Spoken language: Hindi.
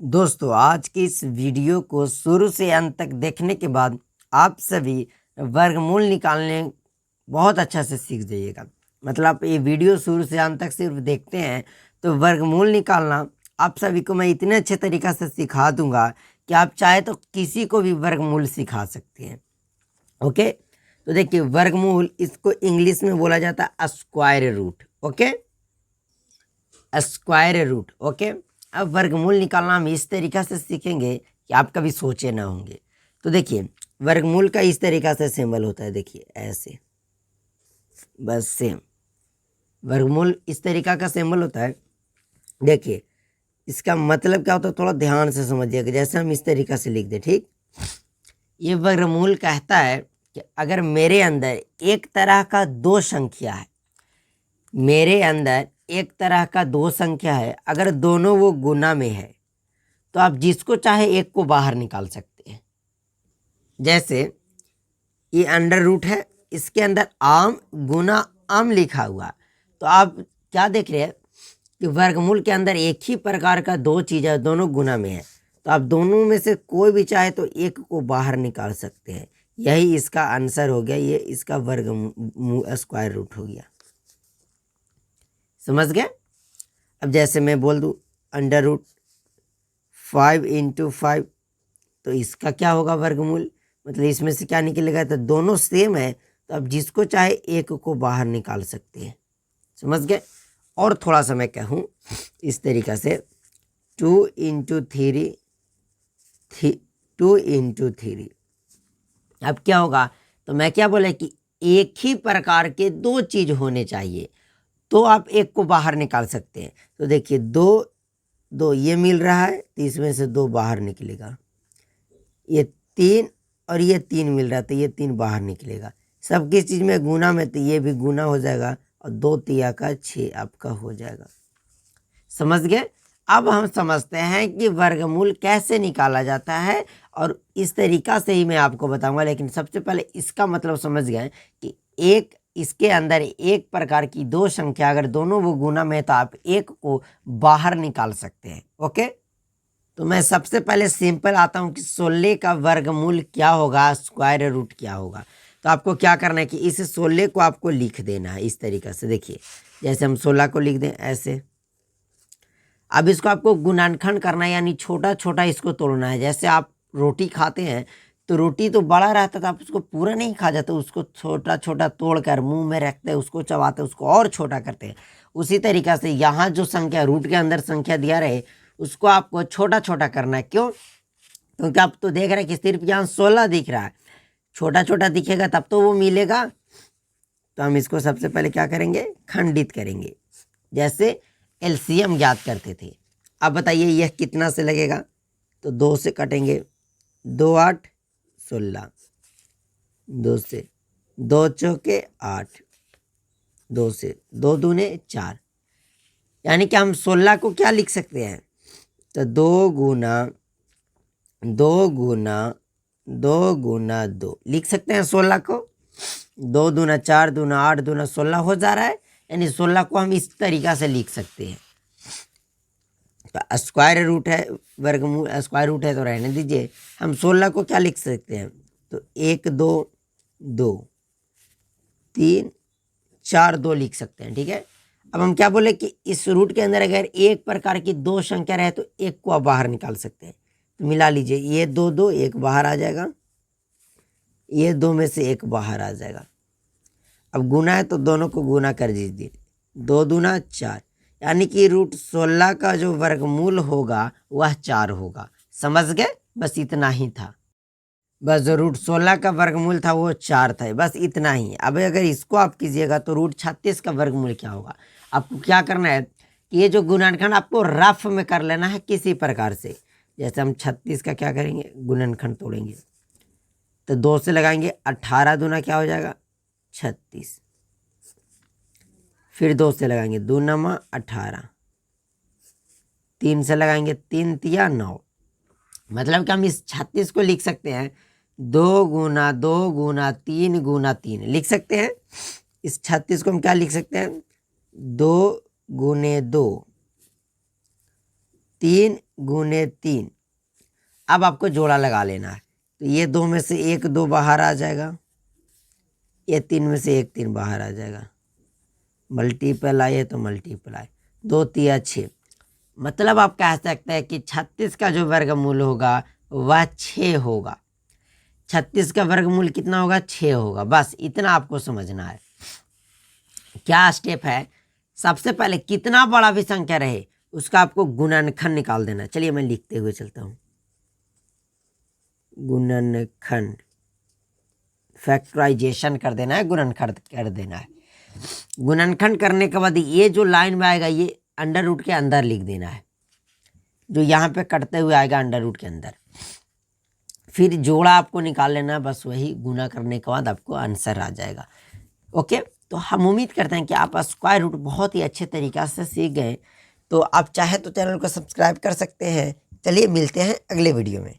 दोस्तों, आज की इस वीडियो को शुरू से अंत तक देखने के बाद आप सभी वर्गमूल निकालने बहुत अच्छा से सीख जाइएगा। मतलब आप ये वीडियो शुरू से अंत तक सिर्फ देखते हैं तो वर्गमूल निकालना आप सभी को मैं इतने अच्छे तरीक़ा से सिखा दूंगा कि आप चाहे तो किसी को भी वर्गमूल सिखा सकते हैं। ओके, तो देखिए वर्गमूल इसको इंग्लिश में बोला जाता है square root. Okay, square root. Okay, अब वर्गमूल निकालना हम इस तरीक़ा से सीखेंगे कि आप कभी सोचे ना होंगे। तो देखिए वर्गमूल का इस तरीक़ा से सिंबल होता है, देखिए ऐसे, बस सेम वर्गमूल इस तरीक़ा का सिंबल होता है। देखिए इसका मतलब क्या होता है, थोड़ा ध्यान से समझिएगा। जैसे हम इस तरीक़ा से लिख दें, ठीक, ये वर्गमूल कहता है कि अगर मेरे अंदर एक तरह का दो संख्या है, मेरे अंदर एक तरह का दो संख्या है, अगर दोनों वो गुना में है तो आप जिसको चाहे एक को बाहर निकाल सकते हैं। जैसे ये अंडर रूट है, इसके अंदर आम गुना आम लिखा हुआ, तो आप क्या देख रहे हैं कि वर्गमूल के अंदर एक ही प्रकार का दो चीज़ है, दोनों गुना में है, तो आप दोनों में से कोई भी चाहे तो एक को बाहर निकाल सकते हैं। यही इसका आंसर हो गया, ये इसका वर्गमूल स्क्वायर रूट हो गया। समझ गए? अब जैसे मैं बोल दूँ अंडर रूट 5 × 5, तो इसका क्या होगा वर्गमूल, मतलब इसमें से क्या निकलेगा, तो दोनों सेम है, तो आप जिसको चाहे एक को बाहर निकाल सकते हैं। समझ गए? और थोड़ा सा मैं कहूँ इस तरीक़ा से 2 × 3, 2 × 3, अब क्या होगा, तो मैं क्या बोला कि एक ही प्रकार के दो चीज़ होने चाहिए तो आप एक को बाहर निकाल सकते हैं। तो देखिए दो दो ये मिल रहा है, तो इसमें से दो बाहर निकलेगा। ये 3 और ये 3 मिल रहा है, तो ये 3 बाहर निकलेगा। सब किस चीज़ में गुना में, तो ये भी गुना हो जाएगा और 2 तिया का 6 आपका हो जाएगा। समझ गए? अब हम समझते हैं कि वर्गमूल कैसे निकाला जाता है, और इस तरीक़ा से ही मैं आपको बताऊंगा। लेकिन सबसे पहले इसका मतलब समझ गए कि एक इसके अंदर एक प्रकार की दो संख्या अगर दोनों वो गुना में, तो आप एक को बाहर निकाल सकते हैं। ओके, तो मैं सबसे पहले सिंपल आता हूं कि 16 का वर्गमूल क्या होगा, स्क्वायर रूट क्या होगा। तो आपको क्या करना है कि इस 16 को आपको लिख देना है इस तरीक़े से। देखिए जैसे हम 16 को लिख दें ऐसे, अब इसको आपको गुणनखंड करना है, यानी छोटा छोटा इसको तोड़ना है। जैसे आप रोटी खाते हैं तो रोटी तो बड़ा रहता था, आप उसको पूरा नहीं खा जाते, उसको छोटा छोटा तोड़कर मुंह में रखते हैं, उसको चबाते हैं, उसको और छोटा करते हैं। उसी तरीक़ा से यहाँ जो संख्या रूट के अंदर संख्या दिया रहे उसको आपको छोटा छोटा करना है। क्यों? क्योंकि आप तो देख रहे हैं कि सिर्फ यहाँ 16 दिख रहा है, छोटा छोटा दिखेगा तब तो वो मिलेगा। तो हम इसको सबसे पहले क्या करेंगे, खंडित करेंगे। जैसे एलसीएम ज्ञात करते थे। अब बताइए यह कितना से लगेगा, तो 2 से कटेंगे, 2 8 16, 2 से 2 चौके 8, 2 से 2 दूने 4, यानी कि हम 16 को क्या लिख सकते हैं, तो 2 गुना 2 गुना 2 गुना 2 लिख सकते हैं 16 को। 2 दूना 4 दूना 8 दूना 16 हो जा रहा है, यानी 16 को हम इस तरीक़ा से लिख सकते हैं। तो स्क्वायर रूट है, वर्गमूल स्क्वायर रूट है तो रहने दीजिए। हम 16 को क्या लिख सकते हैं, तो 1 2 2 3 4 2 लिख सकते हैं। ठीक है, अब हम क्या बोले कि इस रूट के अंदर अगर एक प्रकार की दो संख्या रहे तो एक को आप बाहर निकाल सकते हैं। तो मिला लीजिए, ये 2 2 एक बाहर आ जाएगा, ये 2 में से एक बाहर आ जाएगा। अब गुना है तो दोनों को गुना कर दीजिए, 2 दूना 4, यानी कि रूट 16 का जो वर्गमूल होगा वह 4 होगा। समझ गए? बस इतना ही था। बस जो रूट 16 का वर्गमूल था वो 4 था, बस इतना ही। अब अगर इसको आप कीजिएगा तो रूट 36 का वर्गमूल क्या होगा। आपको क्या करना है कि ये जो गुणनखंड आपको रफ में कर लेना है किसी प्रकार से। जैसे हम 36 का क्या करेंगे, गुणनखंड तोड़ेंगे, तो 2 से लगाएंगे, 18 दूना क्या हो जाएगा 36, फिर 2 से लगाएंगे 2 नमा 18, 3 से लगाएंगे 3 तिया 9। मतलब कि हम इस 36 को लिख सकते हैं 2 गुना 2 गुना 3 गुना 3 लिख सकते हैं। इस 36 को हम क्या लिख सकते हैं, 2 गुने 2 3 गुने 3। अब आपको जोड़ा लगा लेना है, तो ये 2 में से 1 2 बाहर आ जाएगा, ये 3 में से 1 3 बाहर आ जाएगा, मल्टीप्लाई है तो मल्टीप्लाई, 2 तिया 6। मतलब आप कह सकते हैं कि 36 का जो वर्गमूल होगा वह 6 होगा। 36 का वर्गमूल कितना होगा? 6 होगा। बस इतना आपको समझना है। क्या स्टेप है? सबसे पहले कितना बड़ा भी संख्या रहे उसका आपको गुणनखंड निकाल देना। चलिए मैं लिखते हुए चलता हूं, गुणनखंड, फैक्टराइजेशन कर देना है, गुणनखंड कर देना है। गुणनखंड करने के बाद ये जो लाइन में आएगा ये अंडर रूट के अंदर लिख देना है, जो यहाँ पे कटते हुए आएगा अंडर रूट के अंदर। फिर जोड़ा आपको निकाल लेना है, बस वही गुना करने के बाद आपको आंसर आ जाएगा। ओके, तो हम उम्मीद करते हैं कि आप स्क्वायर रूट बहुत ही अच्छे तरीक़ा से सीख गए। तो आप चाहे तो चैनल को सब्सक्राइब कर सकते हैं। चलिए मिलते हैं अगले वीडियो में।